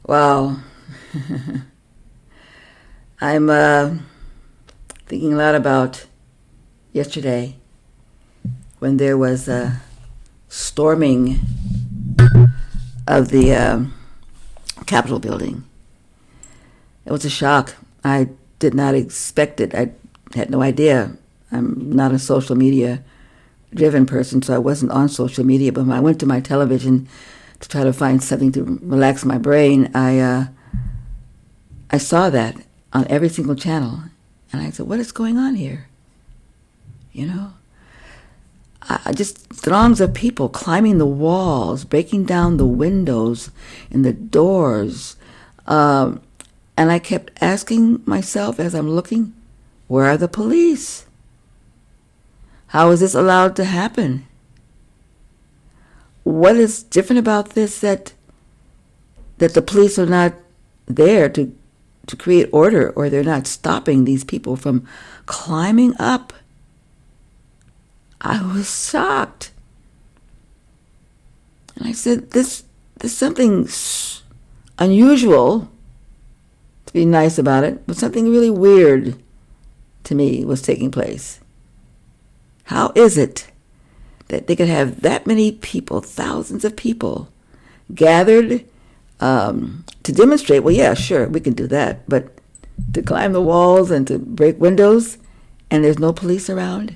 Wow. I'm thinking a lot about yesterday when there was a storming of the Capitol building. It was a shock. I did not expect it. I had no idea. I'm not a social media driven person, so I wasn't on social media. But when I went to my television to try to find something to relax my brain, I saw that on every single channel, and I said, "What is going on here?" You know, I just throngs of people climbing the walls, breaking down the windows and the doors, and I kept asking myself as I'm looking, "Where are the police? How is this allowed to happen? What is different about this that the police are not there to create order, or they're not stopping these people from climbing up?" I was shocked. And I said, there's something unusual, to be nice about it, but something really weird to me was taking place. How is it that they could have that many people, thousands of people, gathered to demonstrate? Well, yeah, sure, we can do that, but to climb the walls and to break windows, and there's no police around?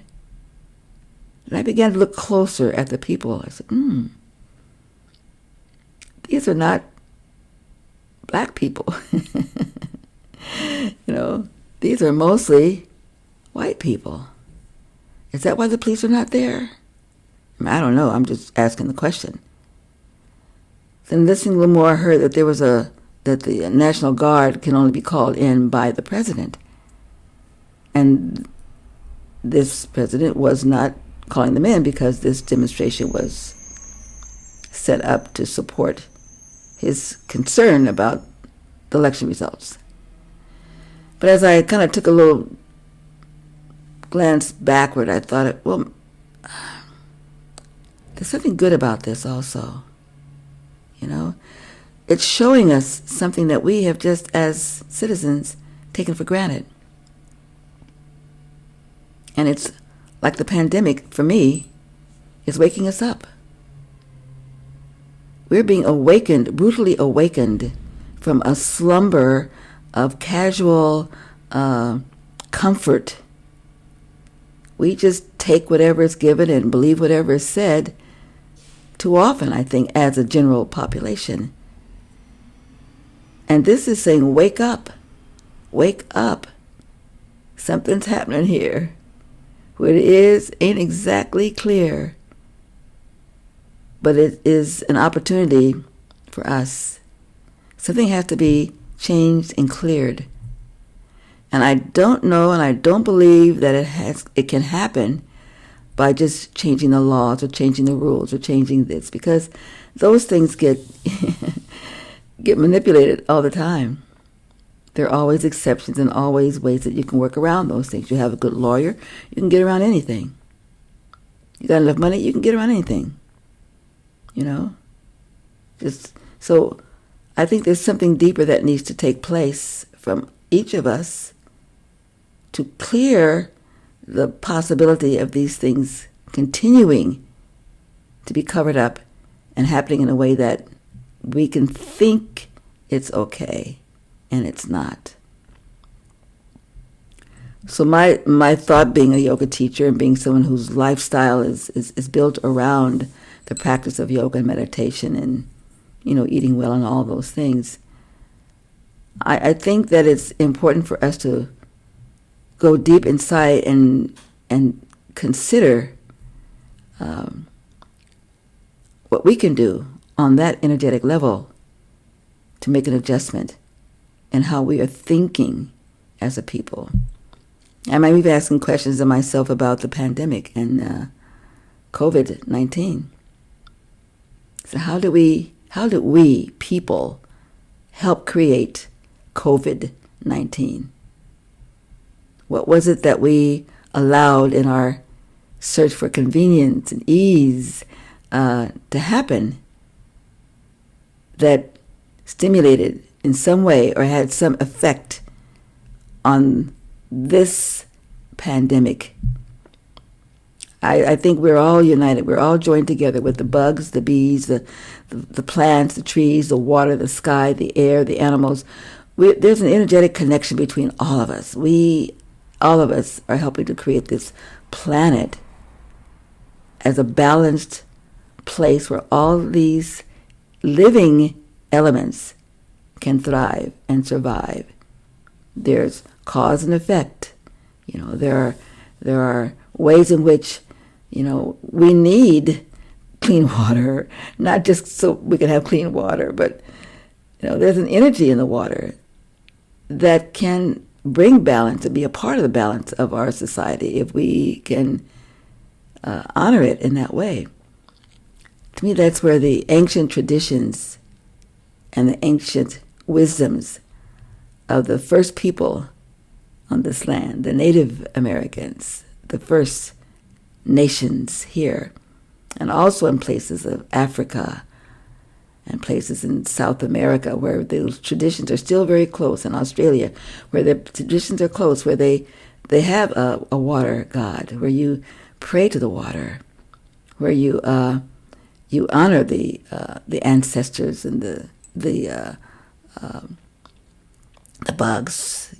And I began to look closer at the people. I said, these are not black people. These are mostly white people. Is that why the police are not there? I don't know. I'm just asking the question. Then listening a little more, I heard that that the National Guard can only be called in by the president. And this president was not calling them in because this demonstration was set up to support his concern about the election results. But as I kind of took a little glance backward, I thought, well, there's something good about this also. It's showing us something that we have just as citizens taken for granted. And it's like the pandemic, for me, is waking us up. We're being awakened, brutally awakened from a slumber of casual comfort. We just take whatever is given and believe whatever is said too often, I think, as a general population. And this is saying, wake up, wake up. Something's happening here. What it is ain't exactly clear, but it is an opportunity for us. Something has to be changed and cleared. And I don't know, and I don't believe that it can happen by just changing the laws or changing the rules or changing this, because those things get get manipulated all the time. There are always exceptions and always ways that you can work around those things. You have a good lawyer, you can get around anything. You got enough money, you can get around anything. Just so I think there's something deeper that needs to take place from each of us to clear the possibility of these things continuing to be covered up and happening in a way that we can think it's okay, and it's not. So my thought, being a yoga teacher and being someone whose lifestyle is built around the practice of yoga and meditation and, eating well and all those things, I think that it's important for us to go deep inside and consider what we can do on that energetic level to make an adjustment in how we are thinking as a people. I might be asking questions of myself about the pandemic and COVID-19. So how did we people help create COVID-19? What was it that we allowed in our search for convenience and ease to happen that stimulated in some way or had some effect on this pandemic. I think we're all united. We're all joined together with the bugs, the bees, the plants, the trees, the water, the sky, the air, the animals. There's an energetic connection between all of us. All of us are helping to create this planet as a balanced place where all these living elements can thrive and survive. There's cause and effect. There are ways in which, we need clean water, not just so we can have clean water, but, there's an energy in the water that can bring balance and be a part of the balance of our society if we can honor it in that way. To me, that's where the ancient traditions and the ancient wisdoms of the first people on this land, the Native Americans, the first nations here, and also in places of Africa and places in South America where those traditions are still very close, in Australia, where the traditions are close, where they have a water god, where you pray to the water, where you honor the ancestors and the bugs,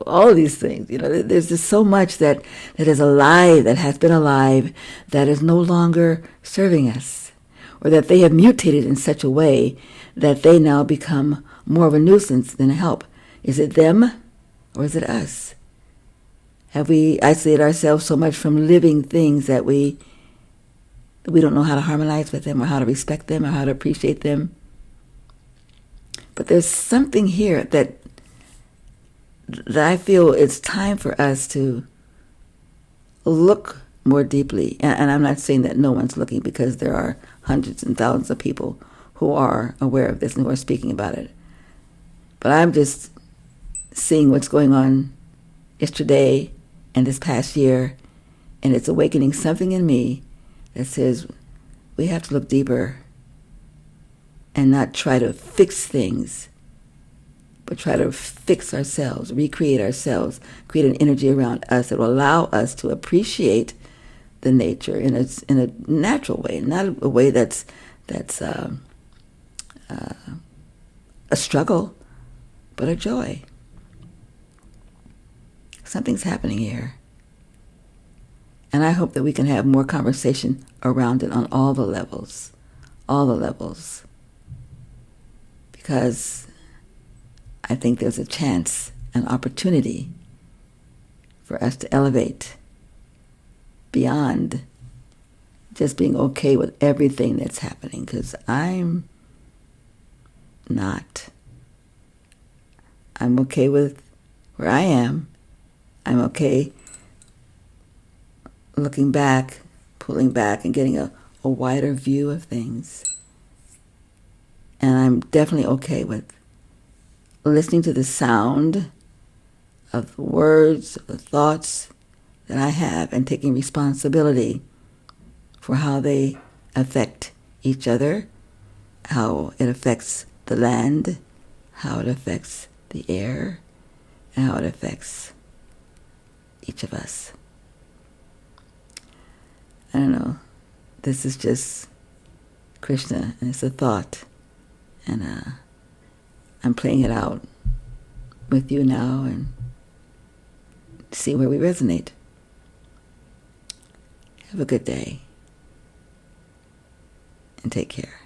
all of these things. There's just so much that is alive, that has been alive, that is no longer serving us, or that they have mutated in such a way that they now become more of a nuisance than a help. Is it them or is it us? Have we isolated ourselves so much from living things that we don't know how to harmonize with them or how to respect them or how to appreciate them? But there's something here that I feel it's time for us to look more deeply. And I'm not saying that no one's looking, because there are hundreds and thousands of people who are aware of this and who are speaking about it. But I'm just seeing what's going on yesterday and this past year, and it's awakening something in me that says we have to look deeper and not try to fix things, but try to fix ourselves, recreate ourselves, create an energy around us that will allow us to appreciate the nature in a natural way, not a way that's a struggle, but a joy. Something's happening here. And I hope that we can have more conversation around it on all the levels. Because I think there's a chance, an opportunity for us to elevate beyond just being okay with everything that's happening, because I'm not. I'm okay with where I am. I'm okay looking back, pulling back, and getting a wider view of things. And I'm definitely okay with listening to the sound of the words, of the thoughts that I have, and taking responsibility for how they affect each other, how it affects the land, how it affects the air, and how it affects each of us. I don't know. This is just Krishna, and it's a thought. And I'm playing it out with you now and see where we resonate. Have a good day and take care.